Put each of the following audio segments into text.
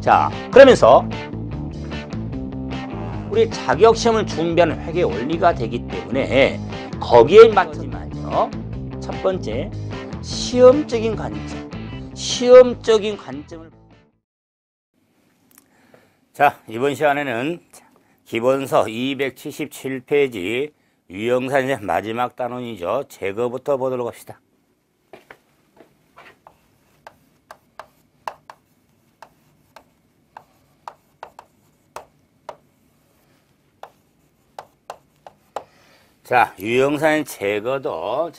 자, 그러면서 우리 자격시험을 준비하는 회계 원리가 되기 때문에 거기에 맞춰서 첫 번째 시험적인 관점을. 자, 이번 시간에는 기본서 277페이지 유형산의 마지막 단원이죠. 제거부터 보도록 합시다. 자, 유형산의 제거도,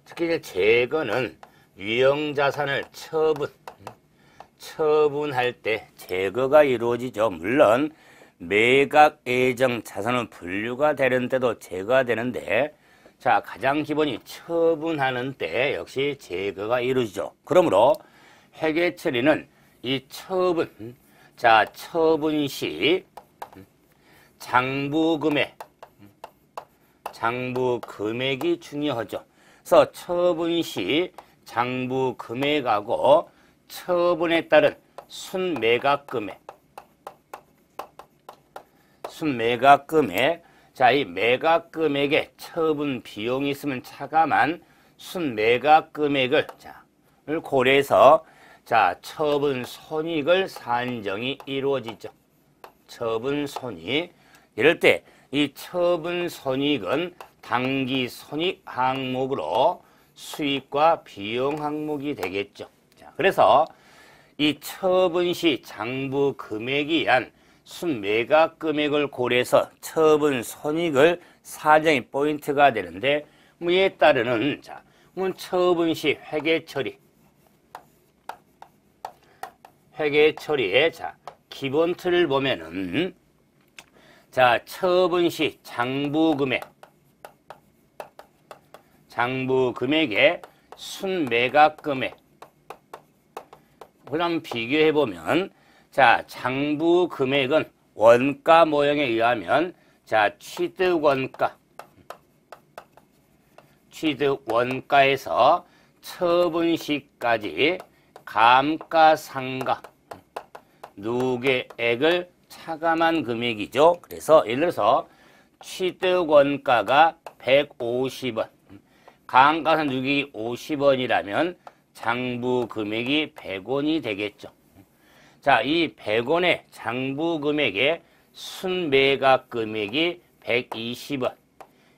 특히 이제 제거는 유형자산을 처분할 때 제거가 이루어지죠. 물론 매각, 예정, 자산은 분류가 되는 때도 제거가 되는데, 자, 가장 기본이 처분하는 때 역시 제거가 이루어지죠. 그러므로 회계 처리는 이 처분, 자, 처분 시 장부 금액이 중요하죠. 그래서 처분 시 장부 금액하고 처분에 따른 순매각 금액, 자, 이 매각 금액에 처분 비용이 있으면 차감한 순매각 금액을 고려해서 처분 손익을 산정이 이루어지죠. 처분 손익. 이럴 때 이 처분 손익은 당기 손익 항목으로 수익과 비용 항목이 되겠죠. 자, 그래서 이 처분 시 장부 금액에 의한 순매각 금액을 고려해서 처분 손익을 산정이 포인트가 되는데, 이에 따르는 처분 시 회계 처리의 기본 틀을 보면은, 처분 시 장부 금액의 순매각 금액. 그럼 비교해 보면, 장부 금액은 원가 모형에 의하면 취득원가에서 처분 시까지 감가상각 누계액을 차감한 금액이죠. 그래서 예를 들어서 취득원가가 150원, 감가상 누계액이 50원이라면 장부 금액이 100원이 되겠죠. 자, 이 100원의 장부 금액의 순매각 금액이 120원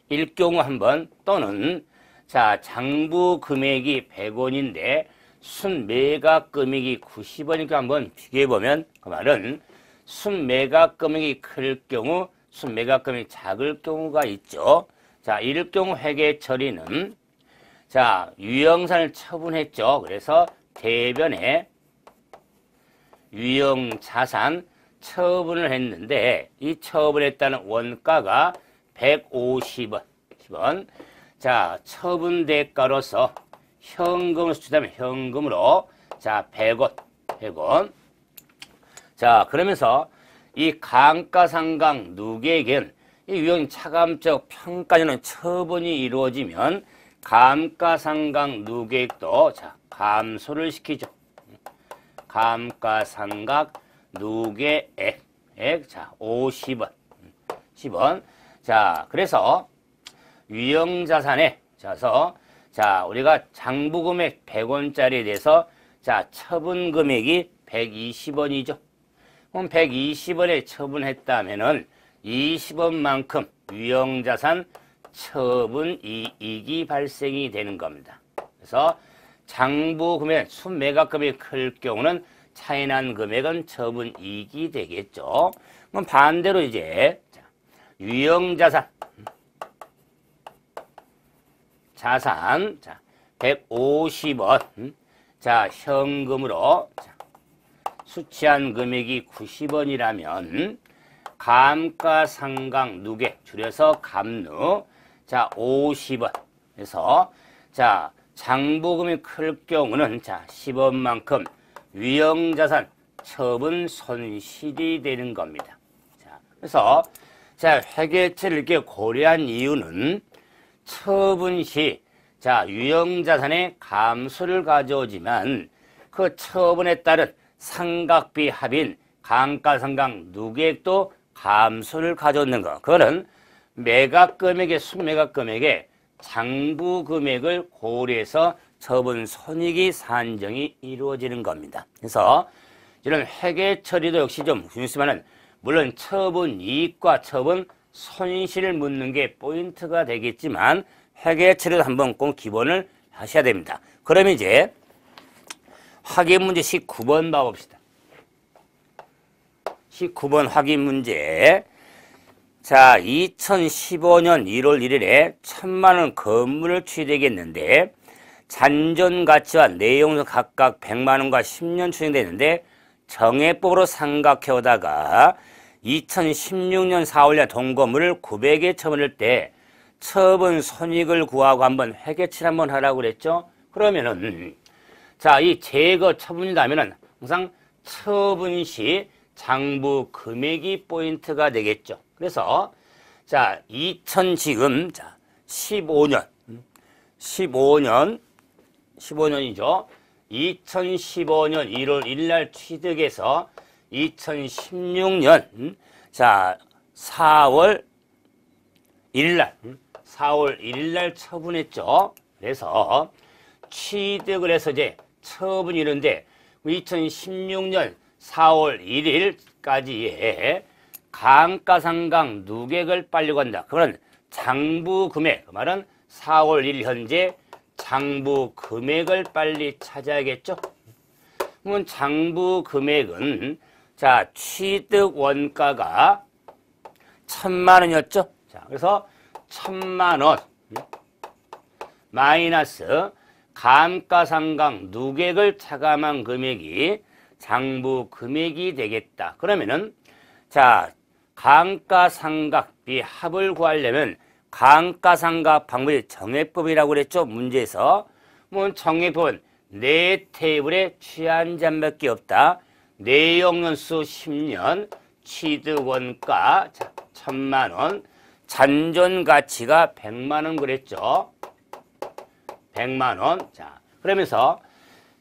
일 경우 한번, 또는 장부 금액이 100원인데 순매각 금액이 90원이니까 한번 비교해 보면, 그 말은 순매각 금액이 클 경우, 순매각 금액이 작을 경우가 있죠. 자, 이럴 경우 회계 처리는 유형산을 처분했죠. 그래서 대변에 유형자산 처분을 했는데, 이 처분했다는 원가가 150원. 처분 대가로서 현금을 수취하면 현금으로 100원. 자, 그러면서 이 감가상각 누계액은 이 유형 차감적 평가전은 처분이 이루어지면 감가상각 누계액도 감소를 시키죠. 감가상각 누계액 50원, 10원. 자, 그래서 유형자산에 우리가 장부금액 100원짜리에 대해서 처분금액이 120원이죠. 그럼 120원에 처분했다면은 20원만큼 유형자산 처분 이익이 발생이 되는 겁니다. 그래서 장부금액, 순매각금액이 클 경우는 차이난 금액은 처분 이익이 되겠죠. 그럼 반대로 이제 유형자산 150원 현금으로 수취한 금액이 90원이라면 감가상각 누계, 줄여서 감누 50원 해서 장부금이 클 경우는 10원만큼 유형자산 처분 손실이 되는 겁니다. 그래서 회계처를 이렇게 고려한 이유는 처분 시 유형자산의 감소를 가져오지만 그 처분에 따른 상각비 합인 감가상각 누계액도 감소를 가져오는 거. 그거는 매각금액의 순매각금액의 장부금액을 고려해서 처분 손익이 산정이 이루어지는 겁니다. 그래서 이런 회계 처리도 역시 좀 중요하지만은 물론 처분 이익과 처분 손실을 묻는 게 포인트가 되겠지만 회계 처리도 한번 꼭 기본을 하셔야 됩니다. 그러면 이제 확인 문제 19번 봐봅시다. 19번 확인 문제. 자, 2015년 1월 1일에 1,000만원 건물을 취득했는데 잔존 가치와 내용은 각각 100만원과 10년 추정되는데 정해법으로 삼각해 오다가 2016년 4월에 동건물을 900에 처분할 때 처분 손익을 구하고 한번 회계치를 한번 하라고 그랬죠. 그러면은 자, 이 제거 처분이다 하면은 항상 처분 시 장부 금액이 포인트가 되겠죠. 그래서 자, 2000 지금 자, 15년이죠. 2015년 1월 1일 날 취득해서 2016년 자, 4월 1일 날 처분했죠. 그래서 취득을 해서 이제 처분이 이런데 2016년 4월 1일까지의 감가상각 누계액을 빨리 간다. 그러면 장부금액, 그 말은 4월 1일 현재 장부금액을 빨리 찾아야겠죠. 그러면 장부금액은 자, 취득 원가가 1,000만원이었죠. 자, 그래서 1,000만원 마이너스 감가상각 누계액을 차감한 금액이 장부금액이 되겠다. 그러면은 자, 감가상각비 합을 구하려면 감가상각 방법이 정액법이라고 그랬죠. 문제에서 뭐 정액법은 네 테이블에 취한 잔밖에 없다. 내용연수 10년, 취득원가 1,000만원, 잔존가치가 100만원 그랬죠. 100만원. 자, 그러면서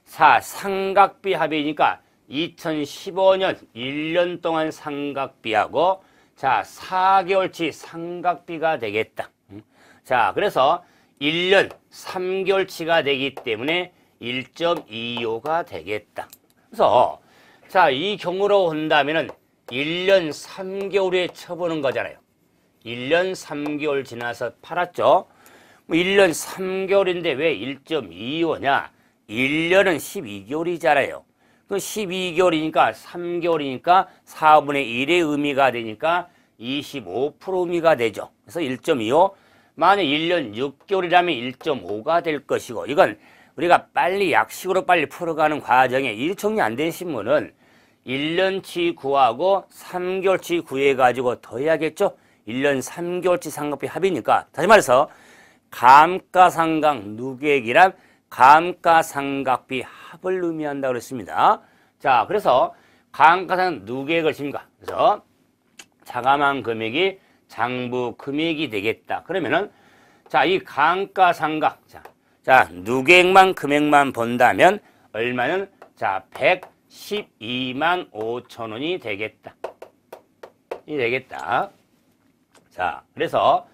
상각비 합이니까 2015년 1년 동안 상각비하고 자, 4개월치 상각비가 되겠다. 자, 그래서 1년 3개월치가 되기 때문에 1.25가 되겠다. 그래서 자, 이 경우로 본다면은 1년 3개월에 쳐보는 거잖아요. 1년 3개월 지나서 팔았죠. 1년 3개월인데 왜 1.25냐? 1년은 12개월이잖아요. 그 12개월이니까 3개월이니까 4분의 1의 의미가 되니까 25% 의미가 되죠. 그래서 1.25. 만약 1년 6개월이라면 1.5가 될 것이고, 이건 우리가 빨리 약식으로 빨리 풀어가는 과정에 일정리 안 된 신문은 1년치 구하고 3개월치 구해가지고 더해야겠죠. 1년 3개월치 상각비 합이니까. 다시 말해서 감가상각 누계액이란 감가상각비 합을 의미한다고 그랬습니다. 자, 그래서 감가상각 누계액을 씁니까? 그래서 차감한 금액이 장부 금액이 되겠다. 그러면은 자, 이 감가상각 자, 누계액만 금액만 본다면 얼마는 자, 112만 5천 원이 되겠다. 이 되겠다. 자, 그래서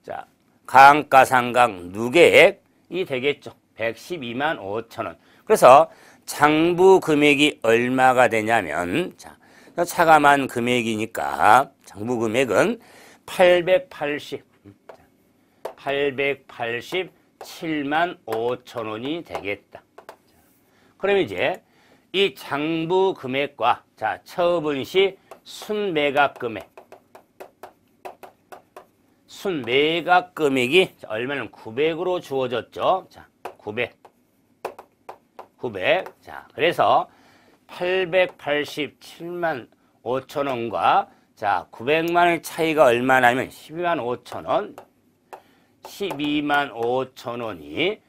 자, 감가상각 누계액이 되겠죠. 112만 5천 원. 그래서 장부 금액이 얼마가 되냐면 자, 차감한 금액이니까 장부 금액은 887만 5천 원이 되겠다. 그럼 이제 이 장부 금액과 자, 처분 시 순매각 금액. 순매각 금액이 얼마는 900으로 주어졌죠. 자, 900. 자, 그래서 887만 5천 원과 자, 900만 원의 차이가 얼마나면 12만 5천 원. 12만 5천 원이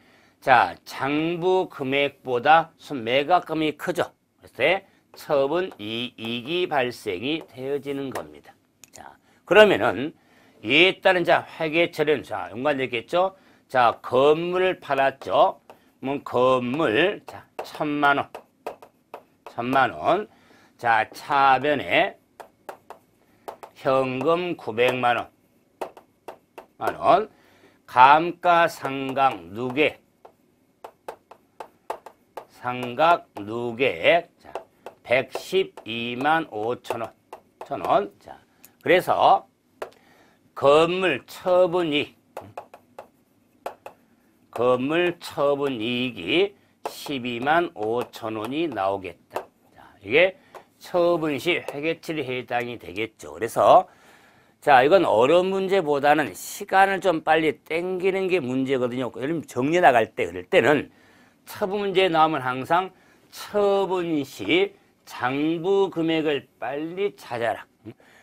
자, 장부 금액보다 순매각 금액이 크죠. 그래서 처분 이익이 발생이 되어지는 겁니다. 자, 그러면은 이에 따른 자, 회계처리는 자, 연관되겠죠. 자, 건물을 팔았죠. 뭐 건물 자, 1,000만 원. 자, 차변에 현금 900만 원, 감가상각 누계, 상각 누계액 112만 5천 원. 자, 그래서 건물 처분이익이 12만 5천 원이 나오겠다. 자, 이게 처분시 회계처리 해당이 되겠죠. 그래서 자, 이건 어려운 문제보다는 시간을 좀 빨리 땡기는 게 문제거든요. 예를 들면 정리 나갈 때 그럴 때는 처분 문제에 나오면 항상 처분시 장부 금액을 빨리 찾아라.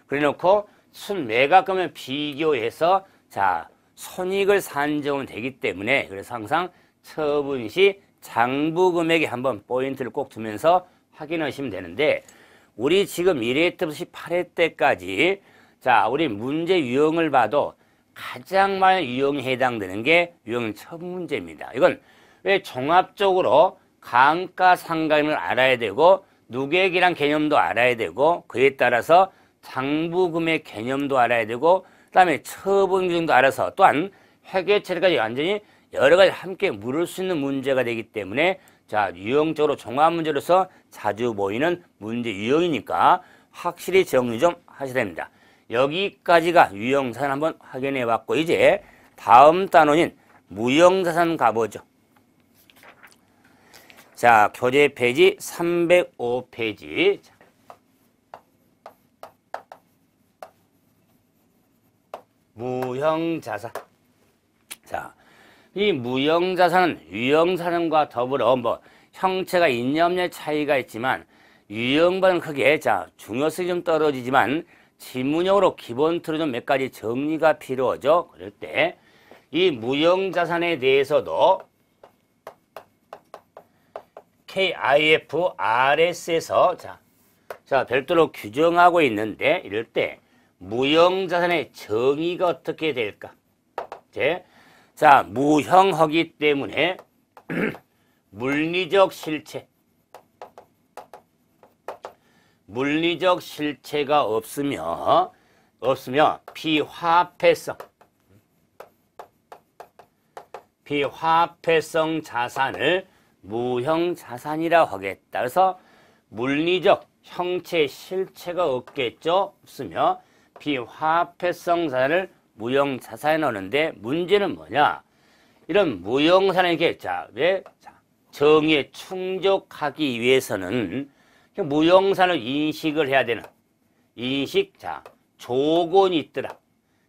그래 놓고 순매각금을 비교해서 자, 손익을 산정은 되기 때문에 그래서 항상 처분시 장부 금액에 한번 포인트를 꼭 두면서 확인하시면 되는데 우리 지금 1회 때부터 18회 때까지 자, 우리 문제 유형을 봐도 가장 많은 유형에 해당되는 게 유형 처분 문제입니다. 이건 왜 종합적으로 감가상각을 알아야 되고 누계액이란 개념도 알아야 되고 그에 따라서 장부금액 개념도 알아야 되고 그다음에 처분 규정도 알아서 또한 회계처리까지 완전히 여러 가지 함께 물을 수 있는 문제가 되기 때문에 자, 유형적으로 종합 문제로서 자주 보이는 문제 유형이니까 확실히 정리 좀 하셔야 됩니다. 여기까지가 유형자산 한번 확인해 봤고 이제 다음 단원인 무형자산 가보죠. 자, 교재 페이지 305페이지. 무형자산. 자, 이 무형자산은 유형자산과 더불어 뭐 형체가 있냐 없냐의 차이가 있지만 유형보다는 크게 자, 중요성이 좀 떨어지지만 지문형으로 기본 틀은 좀 몇 가지 정리가 필요하죠. 그럴 때 이 무형자산에 대해서도 KIFRS에서 자, 별도로 규정하고 있는데 이럴 때 무형자산의 정의가 어떻게 될까? 자, 무형하기 때문에 물리적 실체가 없으며 비화폐성 자산을 무형자산이라고 하겠다. 그래서 물리적 형체 실체가 없겠죠. 없으며 비화폐성 자산을 무형자산에 넣는데 문제는 뭐냐? 이런 무형자산에게 정의에 충족하기 위해서는 무형자산을 인식을 해야 되는 조건이 있더라.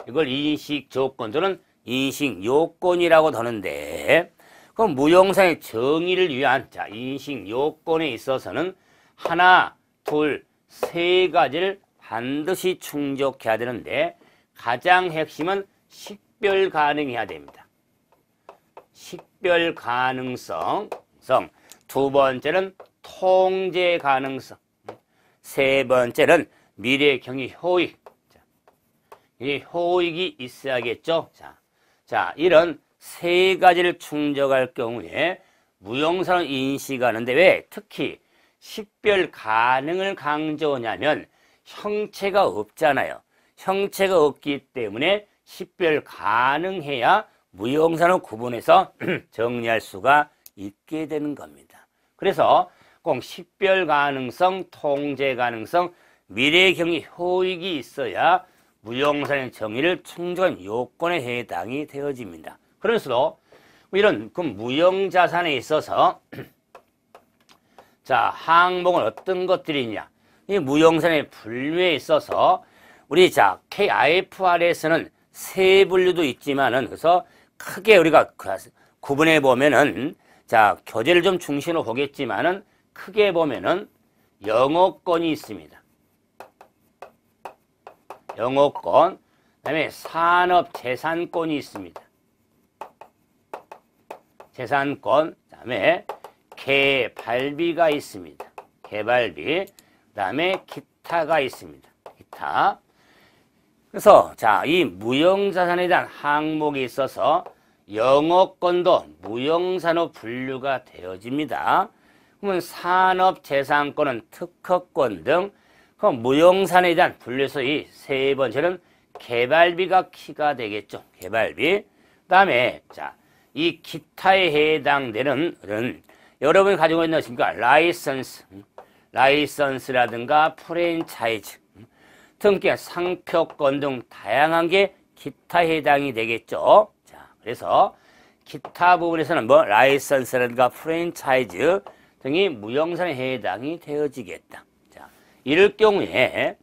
이걸 인식 조건 또는 인식 요건이라고 하는데 그럼 무형자산의 정의를 위한 인식 요건에 있어서는 하나, 둘, 세 가지를 반드시 충족해야 되는데 가장 핵심은 식별 가능해야 됩니다. 식별 가능성. 두 번째는 통제 가능성. 세 번째는 미래 경위 효익. 이 효익이 있어야겠죠. 자, 이런 세 가지를 충족할 경우에 무형자산을 인식하는데 왜 특히 식별 가능을 강조하냐면 형체가 없잖아요. 형체가 없기 때문에 식별 가능해야 무형자산을 구분해서 정리할 수가 있게 되는 겁니다. 그래서 꼭 식별 가능성, 통제 가능성, 미래 경위 효익이 있어야 무형자산의 정의를 충족한 요건에 해당이 되어집니다. 그래서 이런 무형자산에 있어서 자, 항목은 어떤 것들이 있냐? 이 무형자산의 분류에 있어서 우리 KIFR에서는 세 분류도 있지만은 그래서 크게 우리가 구분해 보면은 교재를 좀 중심으로 보겠지만은 크게 보면은 영업권이 있습니다. 영업권, 그다음에 산업재산권이 있습니다. 재산권, 그다음에 개발비가 있습니다. 개발비, 그다음에 기타가 있습니다. 기타. 그래서 이 무형자산에 대한 항목이 있어서 영업권도 무형자산으로 분류가 되어집니다. 그러면 산업재산권은 특허권 등 그 무용산에 대한 분류에서 이 세 번째는 개발비가 키가 되겠죠. 개발비. 그다음에 자, 이 기타에 해당되는 여러분이 가지고 있는 것입니까? 라이선스라든가 프랜차이즈 등의 상표권 등 다양한 게 기타에 해당이 되겠죠. 자, 그래서 기타 부분에서는 뭐 라이선스라든가 프랜차이즈 등이 무형산에 해당이 되어지겠다. 자, 이럴 경우에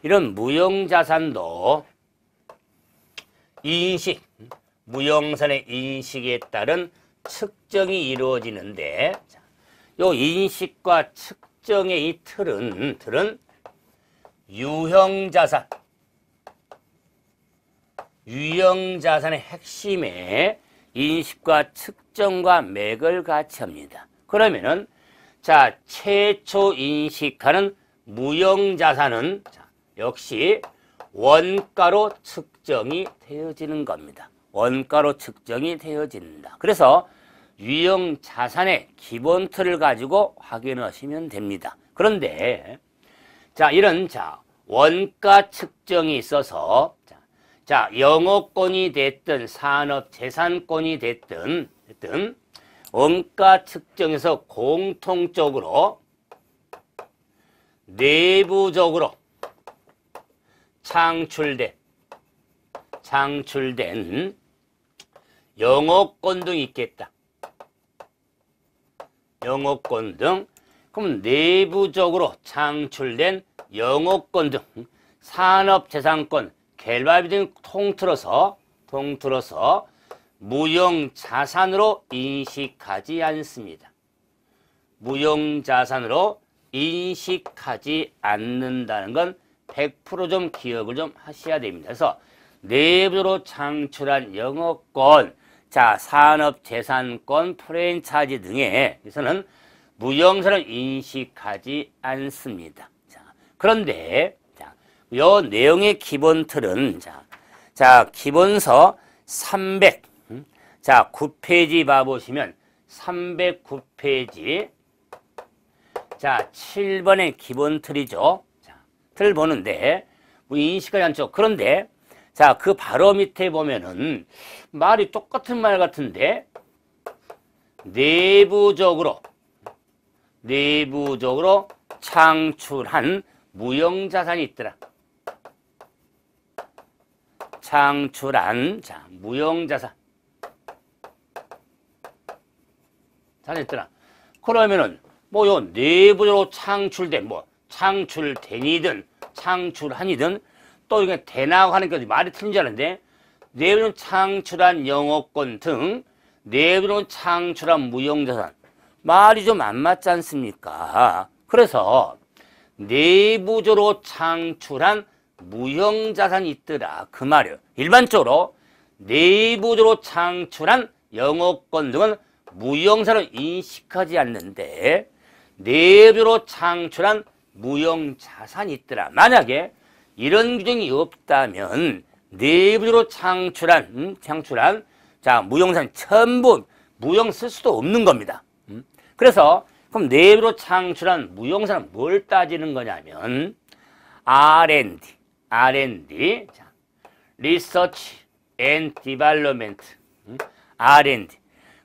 이런 무형자산도 인식, 무형산의 인식에 따른 측정이 이루어지는데, 자, 요 인식과 측정의 이 틀은 유형자산의 핵심에 인식과 측정과 맥을 같이 합니다. 그러면은 자, 최초 인식하는 무형자산은 자, 역시 원가로 측정이 되어지는 겁니다. 원가로 측정이 되어진다. 그래서 유형자산의 기본 틀을 가지고 확인하시면 됩니다. 그런데 자, 이런 자, 원가 측정이 있어서 자, 영업권이 됐든 산업재산권이 됐든 원가 측정에서 공통적으로 내부적으로 창출된 영업권 등이 있겠다. 영업권 등. 그럼 내부적으로 창출된 영업권 등 산업재산권, 개발비 등 통틀어서 무형자산으로 인식하지 않습니다. 무형자산으로 인식하지 않는다는 건 100% 좀 기억을 좀 하셔야 됩니다. 그래서 내부로 창출한 영업권, 자, 산업재산권, 프랜차이즈 등에서는 무형자산을 인식하지 않습니다. 자, 그런데 자, 요 내용의 기본 틀은 자, 기본서 9페이지 봐보시면 309페이지 자, 7번의 기본 틀이죠. 자, 틀 보는데 뭐 인식하지 않죠. 그런데 자, 그 바로 밑에 보면은 말이 똑같은 말 같은데 내부적으로 창출한 무형자산이 있더라. 창출한 자, 무형자산 자산이 있더라. 그러면은 뭐 요 내부적으로 창출된 뭐 창출된이든 창출한이든 또 이게 대나고 하는 게 말이 틀린 줄 알았는데 내부적으로 창출한 영업권 등 내부적으로 창출한 무형자산 말이 좀 안 맞지 않습니까? 그래서 내부적으로 창출한 무형자산이 있더라 그 말이에요. 일반적으로 내부적으로 창출한 영업권 등은 무형자산을 인식하지 않는데 내부적으로 창출한 무형자산이 있더라. 만약에 이런 규정이 없다면 내부적으로 창출한 자, 무형자산 전부 무형 쓸 수도 없는 겁니다. 그래서 그럼 내부로 창출한 무형자산은 뭘 따지는 거냐면 R&D, 자, Research and Development, R&D.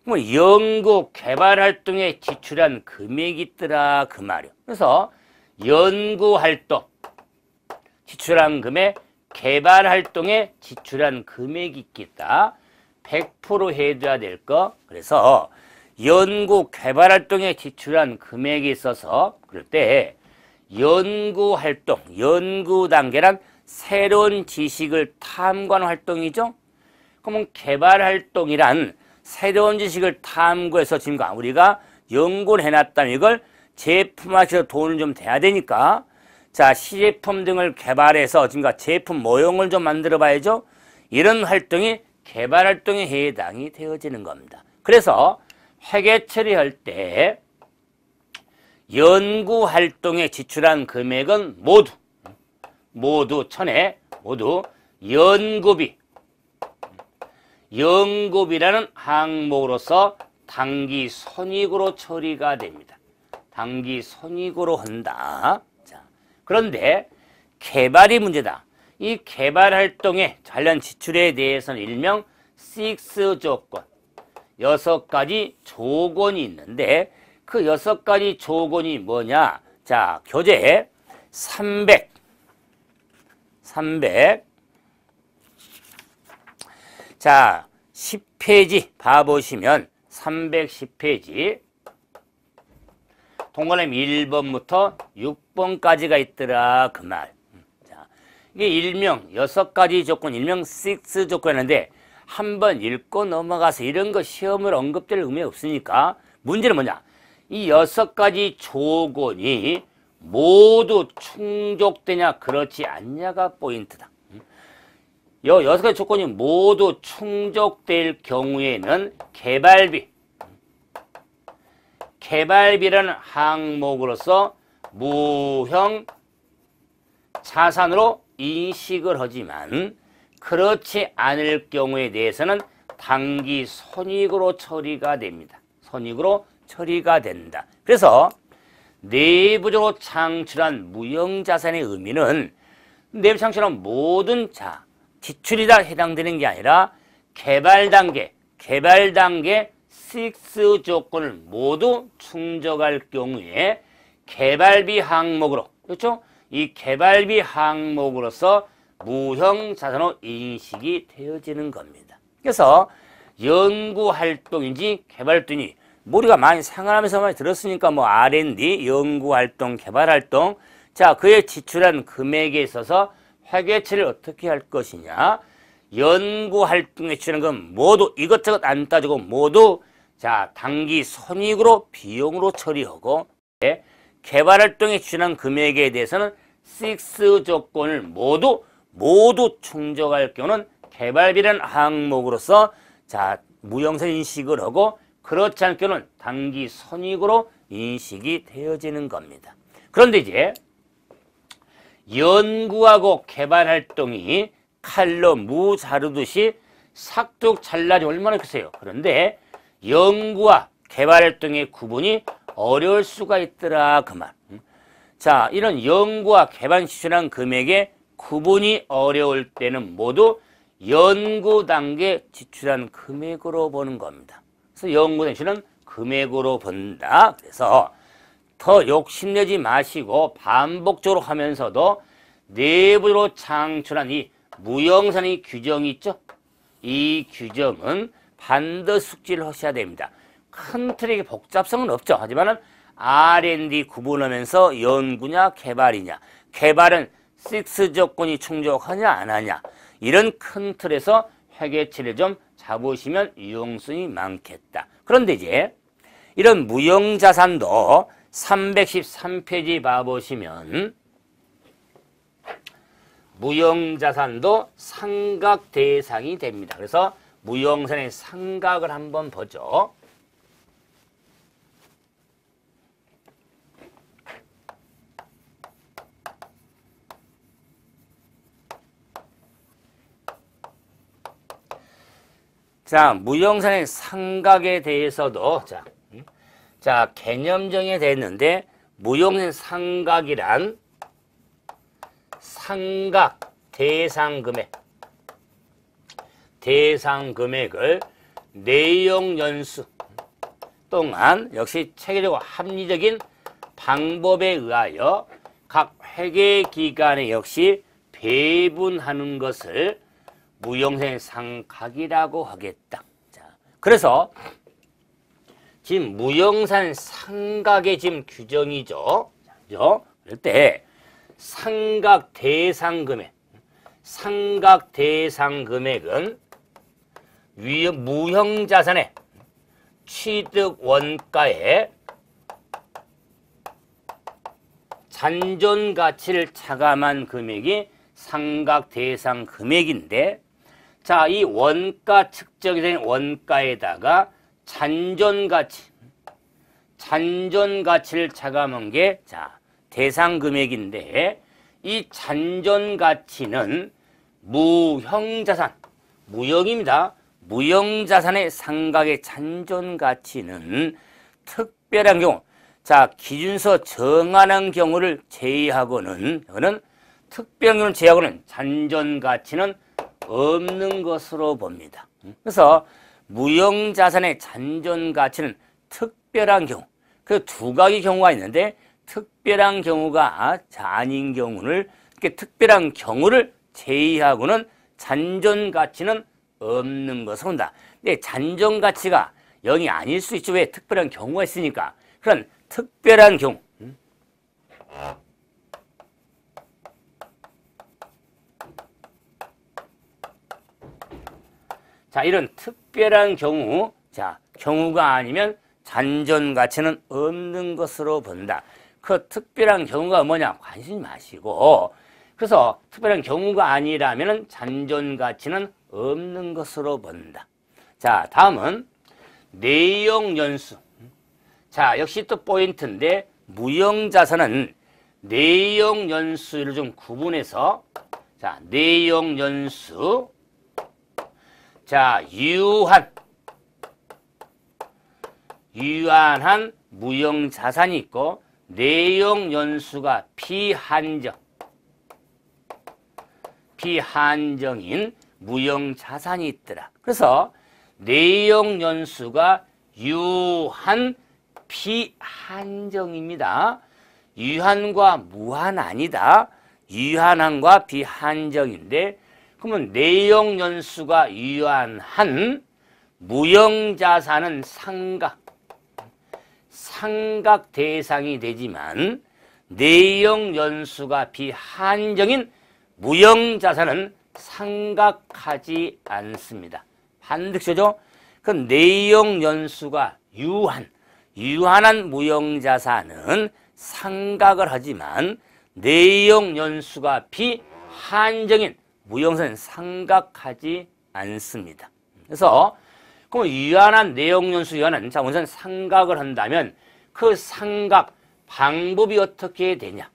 뭐 연구 개발 활동에 지출한 금액이 있더라 그 말이요. 그래서 연구 활동 지출한 금액, 개발 활동에 지출한 금액이 있겠다. 100% 해줘야 될 거. 그래서 연구 개발 활동에 지출한 금액이 있어서 그럴 때 연구 활동, 연구 단계란 새로운 지식을 탐구하는 활동이죠. 그러면 개발 활동이란 새로운 지식을 탐구해서 지금 우리가 연구를 해놨다면 이걸 제품화해서 돈을 좀 대야 되니까 자, 시제품 등을 개발해서 지금 제품 모형을 좀 만들어 봐야죠. 이런 활동이 개발 활동에 해당이 되어지는 겁니다. 그래서 회계 처리할 때 연구 활동에 지출한 금액은 모두 천에 모두 연구비라는 항목으로서 당기 손익으로 처리가 됩니다. 당기 손익으로 한다. 자, 그런데 개발이 문제다. 이 개발 활동에 관련 지출에 대해서는 일명 6 조건, 6가지 조건이 있는데 그 6가지 조건이 뭐냐? 자, 교재 300. 자, 10페이지 봐보시면 310페이지 동그라미 1번부터 6번까지가 있더라 그 말. 자, 이게 일명 6가지 조건, 일명 6 조건인데 한번 읽고 넘어가서 이런 거 시험을 언급될 의미 없으니까 문제는 뭐냐? 이 6가지 조건이 모두 충족되냐 그렇지 않냐가 포인트다. 요 6가지 조건이 모두 충족될 경우에는 개발비라는 항목으로서 무형 자산으로 인식을 하지만 그렇지 않을 경우에 대해서는 당기 손익으로 처리가 됩니다. 손익으로 처리가 된다. 그래서 내부적으로 창출한 무형자산의 의미는 내부 창출한 모든 지출이 다 해당되는 게 아니라 개발 단계 6 조건을 모두 충족할 경우에 개발비 항목으로, 그렇죠? 이 개발비 항목으로서 무형자산으로 인식이 되어지는 겁니다. 그래서 연구활동인지 개발활동이 우리가 많이 생활하면서 많이 들었으니까 뭐 R&D, 연구활동, 개발활동, 자, 그에 지출한 금액에 있어서 회계처리를 어떻게 할 것이냐. 연구활동에 지출한 건 모두 이것저것 안 따지고 모두 당기 손익으로 비용으로 처리하고 개발활동에 지출한 금액에 대해서는 6 조건을 모두 충족할 경우는 개발비라는 항목으로서 무형자산 인식을 하고 그렇지 않을 경우는 당기 손익으로 인식이 되어지는 겁니다. 그런데 이제 연구하고 개발활동이 칼로 무 자르듯이 삭둑 잘라지 얼마나 크세요. 그런데 연구와 개발활동의 구분이 어려울 수가 있더라 그 말. 자, 이런 연구와 개발 지출한 금액의 구분이 어려울 때는 모두 연구 단계 지출한 금액으로 보는 겁니다. 그래서 연구 단계는 금액으로 본다. 그래서 더 욕심내지 마시고 반복적으로 하면서도 내부적으로 창출한 이 무형자산의 규정이 있죠. 이 규정은 반드시 숙지를 하셔야 됩니다. 큰 틀의 복잡성은 없죠. 하지만 R&D 구분하면서 연구냐 개발이냐, 개발은 6 조건이 충족하냐 안 하냐, 이런 큰 틀에서 회계치를 좀 잡으시면 유용성이 많겠다. 그런데 이제 이런 무형자산도 313페이지 봐보시면 무형자산도 상각 대상이 됩니다. 그래서 무형자산의 상각을 한번 보죠. 무형자산의 상각에 대해서도 개념 정의됐는데 무형자산 상각이란 상각 대상 금액을 내용 연수 동안 역시 체계적으로 합리적인 방법에 의하여 각 회계기관에 역시 배분하는 것을 무형자산의 상각이라고 하겠다. 그래서 지금 무형자산 상각의 지금 규정이죠. 그럴 때 상각 대상 금액은 무형자산의 취득 원가에 잔존 가치를 차감한 금액이 상각 대상 금액인데, 이 원가 측정이 된 원가에다가 잔존 가치를 차감한 게 대상 금액인데, 이 잔존 가치는 무형입니다. 무형자산의 상각의 잔존 가치는 특별한 경우 자, 기준서 정하는 경우를 제외하고는, 이거는 특별한 경우를 제외하고는 잔존가치는 없는 것으로 봅니다. 그래서 무형자산의 잔존가치는 특별한 경우, 그 두 가지 경우가 있는데 특별한 경우가 아닌 경우를, 이렇게 특별한 경우를 제외하고는 잔존가치는 없는 것으로 본다. 근데 잔존가치가 0이 아닐 수 있죠. 왜? 특별한 경우가 있으니까. 그런 특별한 경우. 자, 이런 특별한 경우, 자, 경우가 아니면 잔존가치는 없는 것으로 본다. 그 특별한 경우가 뭐냐? 관심 마시고. 그래서 특별한 경우가 아니라면 잔존가치는 없는 것으로 본다. 자, 다음은 내용연수. 자, 역시 또 포인트인데 무형자산은 내용연수를 좀 구분해서, 자, 내용연수, 자, 유한한 무형자산이 있고 내용연수가 비한정인 무형자산이 있더라. 그래서 내용연수가 유한 비한정입니다. 유한과 무한 아니다. 유한한과 비한정인데, 그러면 내용연수가 유한한 무형자산은 상각 대상이 되지만 내용연수가 비한정인 무형자산은 상각하지 않습니다. 반드시죠? 그 내용연수가 유한한 무형자산은 상각을 하지만 내용연수가 비한정인 무형자산은 상각하지 않습니다. 그래서 그럼 유한한 내용연수 유한한, 자, 우선 상각을 한다면 그 상각 방법이 어떻게 되냐?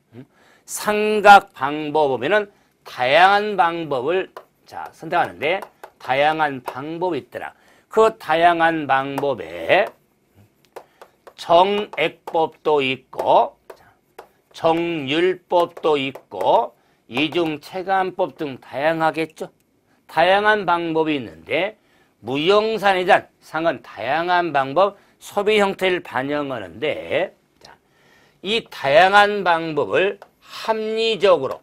상각 방법 보면은 다양한 방법을, 자, 선택하는데 다양한 방법이 있더라. 그 다양한 방법에 정액법도 있고 정률법도 있고 이중체감법 등 다양하겠죠. 다양한 방법이 있는데 무형산에 대한 상은 다양한 방법, 소비 형태를 반영하는데, 자, 이 다양한 방법을 합리적으로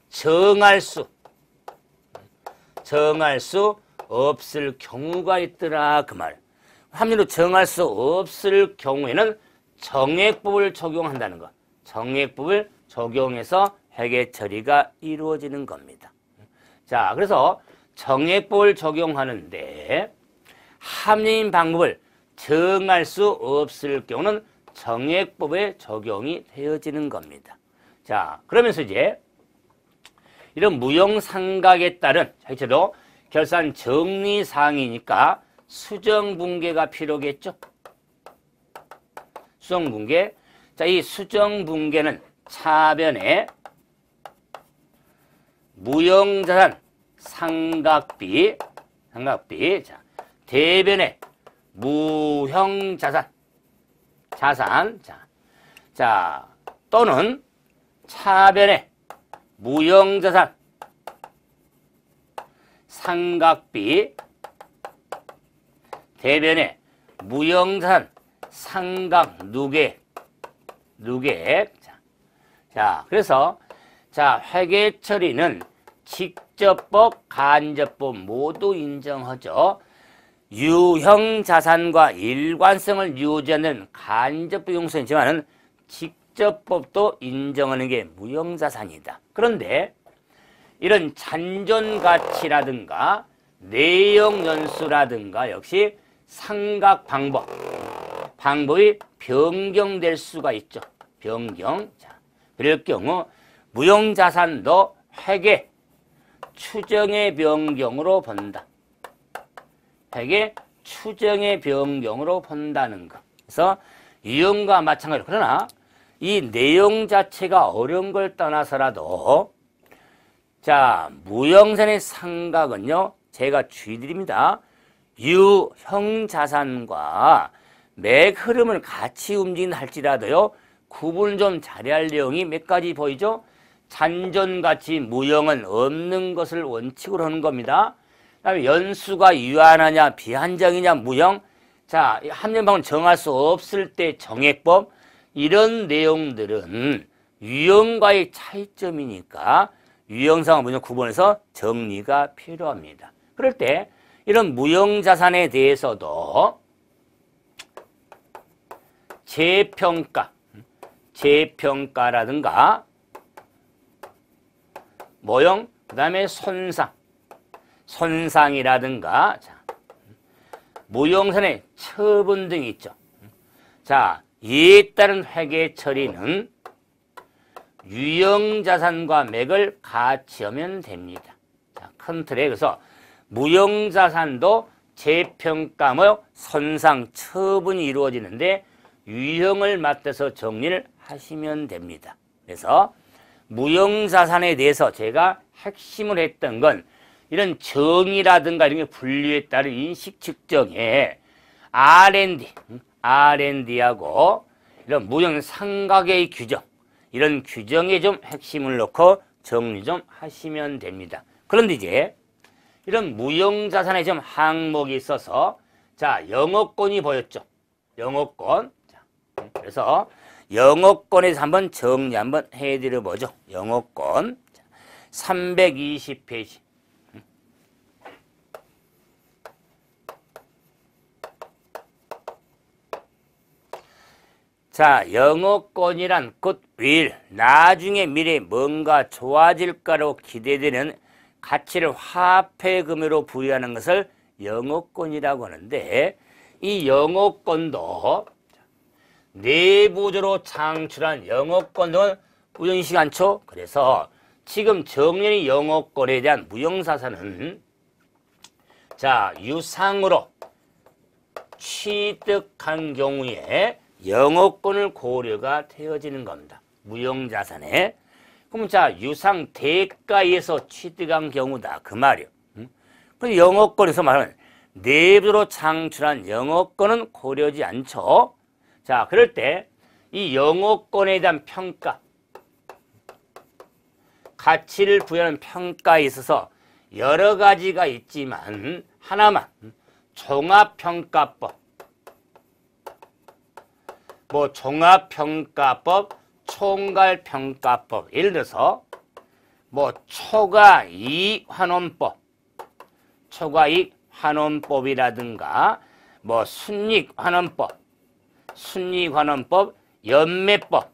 정할 수 없을 경우가 있더라, 그 말. 합리로 정할 수 없을 경우에는 정액법을 적용한다는 것. 정액법을 적용해서 회계 처리가 이루어지는 겁니다. 자, 그래서 정액법을 적용하는데 합리인 방법을 정할 수 없을 경우는 정액법에 적용이 되어지는 겁니다. 자, 그러면서 이제 이런 무형상각에 따른 실제로 결산 정리사항이니까 수정분계가 필요겠죠. 수정분계. 자, 이 수정분계는 차변에 무형자산 상각비, 자, 대변에 무형자산, 자, 또는 차변에 무형자산 상각비, 대변에 무형자산 상각누계. 자, 그래서 자, 회계 처리는 직접법, 간접법 모두 인정하죠. 유형자산과 일관성을 유지하는 간접법 용서이지만은 직접법도 인정하는 게 무형자산이다. 그런데 이런 잔존가치라든가 내용연수라든가 역시 상각 방법이 변경될 수가 있죠. 변경. 자, 그럴 경우 무형자산도 회계 추정의 변경으로 본다. 회계 추정의 변경으로 본다는 것. 그래서 유형과 마찬가지로, 그러나 이 내용 자체가 어려운 걸 떠나서라도, 자, 무형자산의 상각은요, 제가 주의드립니다. 유형자산과 맥 흐름을 같이 움직인다 할지라도요, 구분을 좀 잘해야 할 내용이 몇 가지 보이죠? 잔존가치 무형은 없는 것을 원칙으로 하는 겁니다. 그 다음에 연수가 유한하냐 비한정이냐 무형, 자, 함량방을 정할 수 없을 때 정액법, 이런 내용들은 유형과의 차이점이니까 유형상과 무형 구분해서 정리가 필요합니다. 그럴 때 이런 무형자산에 대해서도 재평가라든가 모형, 그 다음에 손상이라든가, 자, 무형산의 처분 등이 있죠. 자, 이에 따른 회계 처리는 유형자산과 맥을 같이 하면 됩니다. 자, 큰 틀에 그래서 무형자산도 재평가, 손상, 처분이 이루어지는데 유형을 맞춰서 정리를 하시면 됩니다. 그래서 무형자산에 대해서 제가 핵심을 했던 건 이런 정의라든가 이런 게 분류에 따른 인식 측정에 R&D하고 이런 무형 상각의 규정, 이런 규정에 좀 핵심을 넣고 정리 좀 하시면 됩니다. 그런데 이제 이런 무형자산에 좀 항목이 있어서, 자, 영업권이 보였죠. 영업권. 자, 그래서 영업권에서 한번 정리 한번 해드려 보죠. 영업권. 320페이지. 자, 영업권이란 굿윌, 나중에 미래에 뭔가 좋아질까로 기대되는 가치를 화폐금으로 부여하는 것을 영업권이라고 하는데, 이 영업권도 내부적으로 창출한 영업권은 무형이지 않죠? 그래서 지금 정년이 영업권에 대한 무형자산은, 자, 유상으로 취득한 경우에 영업권을 고려가 되어지는 겁니다. 무형자산에. 그럼 자, 유상 대가에서 취득한 경우다 그 말이요. 그래서 영업권에서 말하면 내부로 창출한 영업권은 고려하지 않죠. 자, 그럴 때 이 영업권에 대한 평가, 가치를 부여하는 평가에 있어서 여러 가지가 있지만 하나만, 종합평가법, 뭐 종합평가법, 총괄평가법, 예를 들어서 뭐 초과이익환원법, 초과이익환원법이라든가 뭐 순이익환원법, 순이익환원법, 연매법,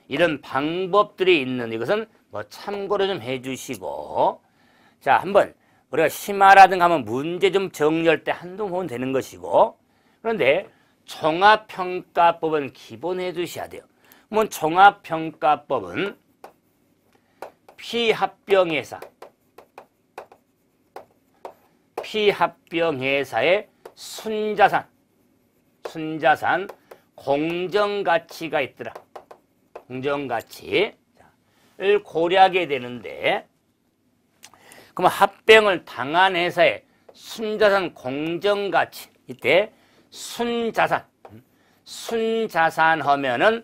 이런 방법들이 있는, 이것은 뭐 참고로 좀 해주시고, 자, 한번 우리가 심화라든가 하면 문제 좀 정리할 때 한두 번 보면 되는 것이고, 그런데 종합평가법은 기본해 두셔야 돼요. 그러면 종합평가법은 피합병회사의 순자산, 공정가치가 있더라. 공정가치를 고려하게 되는데, 그럼 합병을 당한 회사의 순자산 공정가치, 이때 순자산 하면은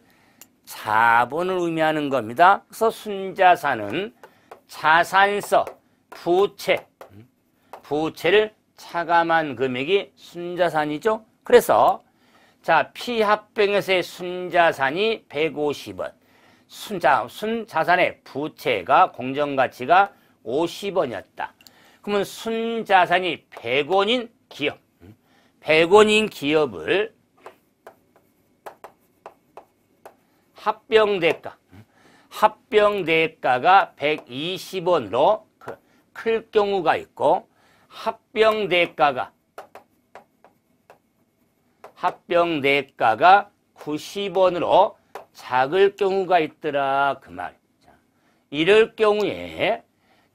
자본을 의미하는 겁니다. 그래서 순자산은 자산서, 부채를 차감한 금액이 순자산이죠. 그래서 자, 피합병에서의 순자산이 150원, 순자산의 부채가 공정가치가 50원이었다. 그러면 순자산이 100원인 기업, 100원인 기업을 합병대가가 120원으로 클 경우가 있고, 합병대가가 90원으로 작을 경우가 있더라 그 말. 이럴 경우에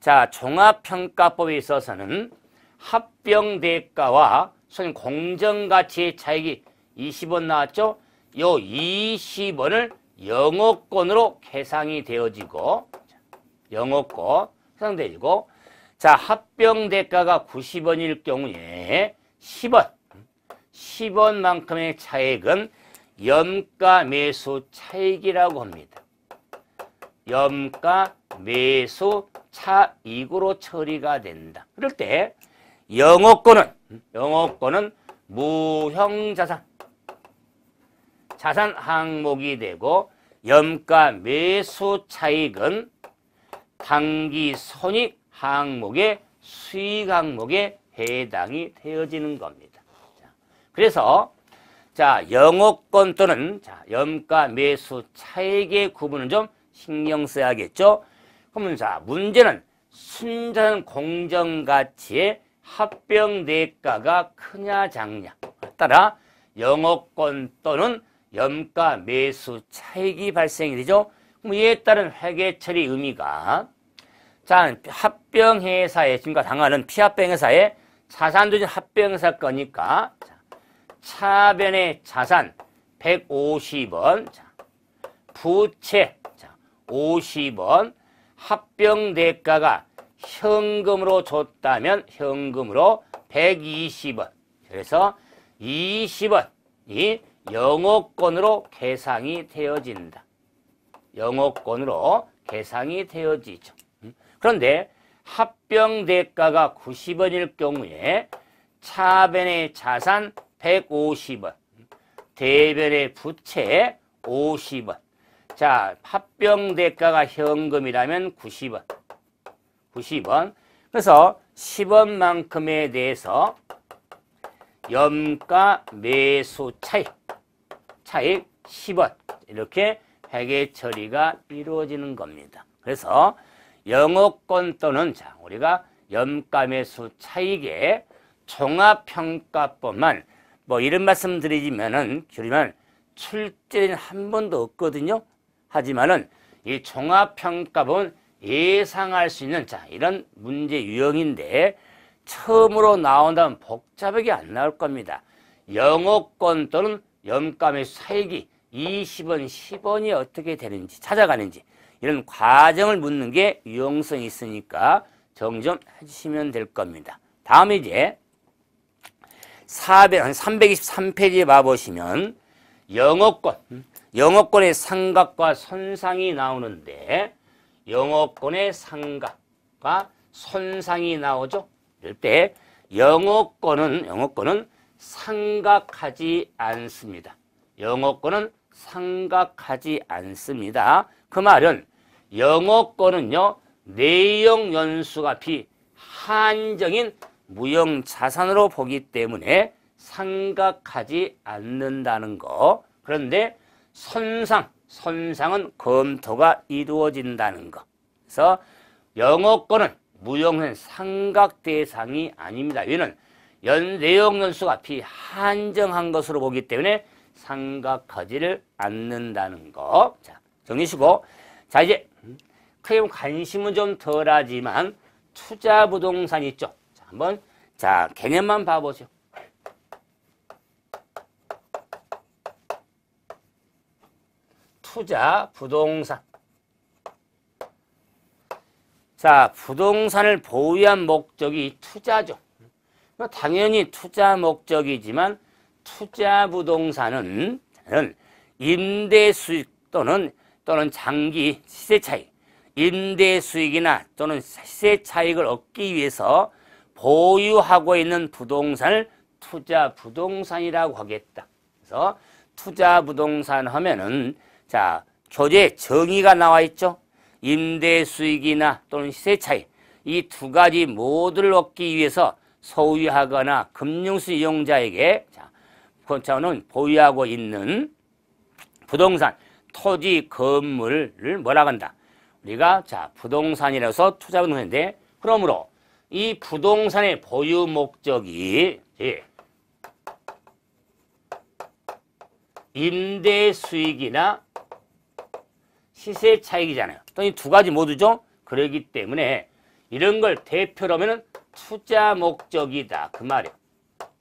자, 종합평가법에 있어서는 합병대가와 공정가치의 차익이 20원 나왔죠? 요 20원을 영업권으로 계상이 되어지고, 영업권 해당되고, 자, 합병대가가 90원일 경우에 10원, 10원만큼의 차익은 염가 매수 차익이라고 합니다. 염가 매수 차익으로 처리가 된다. 그럴 때 영업권은 무형자산 자산 항목이 되고 염가 매수 차익은 당기 손익 항목의 수익 항목에 해당이 되어지는 겁니다. 그래서 영업권 또는 염가 매수 차익의 구분은 좀 신경 써야겠죠. 그러면 문제는 순자산 공정가치의 합병 대가가 크냐 작냐 따라 영업권 또는 염가 매수 차익이 발생이 되죠. 그럼 이에 따른 회계 처리 의미가 합병회사에 지금과 당하는 피합병회사에 자산조진 합병회사 거니까 차변의 자산 150원, 부채 50원, 합병 대가가 현금으로 줬다면 현금으로 120원. 그래서 20원이 영업권으로 계상이 되어진다. 영업권으로 계상이 되어지죠. 그런데 합병 대가가 90원일 경우에 차변의 자산 150원, 대변의 부채 50원. 합병 대가가 현금이라면 90원. 90원. 그래서 10원만큼에 대해서 염가 매수 차익 10원. 이렇게 회계 처리가 이루어지는 겁니다. 그래서 영업권 또는 우리가 염가 매수 차익의 종합평가법만 이런 말씀 드리면 출제는 한 번도 없거든요. 하지만은 이 종합평가법은 예상할 수 있는 이런 문제 유형인데 처음으로 나온다면 복잡하게 안 나올 겁니다. 영업권 또는 염가 매수 차익이 20원, 10원이 어떻게 되는지 찾아가는지 이런 과정을 묻는 게 유용성이 있으니까 정리 좀 해주시면 될 겁니다. 다음에 이제 323페이지에 봐보시면 영업권의 상각과 손상이 나오는데 영업권의 상각과 손상이 나오죠. 이럴 때 영업권은 상각하지 않습니다. 영업권은 상각하지 않습니다. 그 말은 영업권은요 내용 연수가 비한정인 무형자산으로 보기 때문에 상각하지 않는다는 거. 그런데 손상은 검토가 이루어진다는 거. 그래서 영업권은 무형은 상각 대상이 아닙니다. 왜냐하면 내용 연수가 비한정한 것으로 보기 때문에 상각하지를 않는다는 거. 정리시고 이제 크게 보면 관심은 좀 덜하지만 투자 부동산 있죠. 한번 개념만 봐보죠. 투자 부동산. 부동산을 보유한 목적이 투자죠. 당연히 투자 목적이지만 투자 부동산은 임대 수익 또는 장기 시세 차익, 임대 수익이나 또는 시세 차익을 얻기 위해서 보유하고 있는 부동산을 투자 부동산이라고 하겠다. 그래서 투자 부동산 하면은 교재 정의가 나와 있죠. 임대 수익이나 또는 시세 차익 이 두 가지 모두를 얻기 위해서 소유하거나 금융수 이용자에게 는 보유하고 있는 부동산, 토지, 건물을 뭐라고 한다? 우리가 부동산이라서 투자 부동산인데 그러므로 이 부동산의 보유 목적이 임대 수익이나 시세 차익이잖아요. 또 이 두 가지 모두죠. 그러기 때문에 이런 걸 대표로 하면 투자 목적이다. 그 말이에요.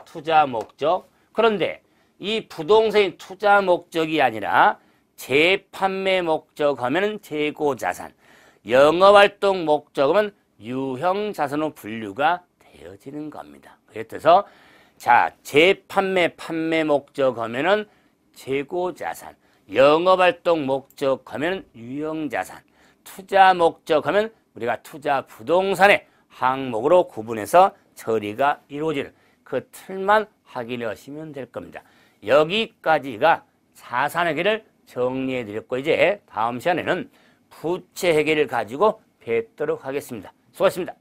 투자 목적. 그런데 이 부동산이 투자 목적이 아니라 재판매 목적 하면 재고자산, 영업활동 목적은 유형자산으로 분류가 되어지는 겁니다. 그래서 자, 재판매 판매 목적 하면은 재고자산, 영업활동 목적 하면 유형자산, 투자 목적 하면 우리가 투자 부동산의 항목으로 구분해서 처리가 이루어지는 그 틀만 확인하시면 될 겁니다. 여기까지가 자산회계를 정리해 드렸고, 이제 다음 시간에는 부채회계를 가지고 뵙도록 하겠습니다. 수고하셨습니다.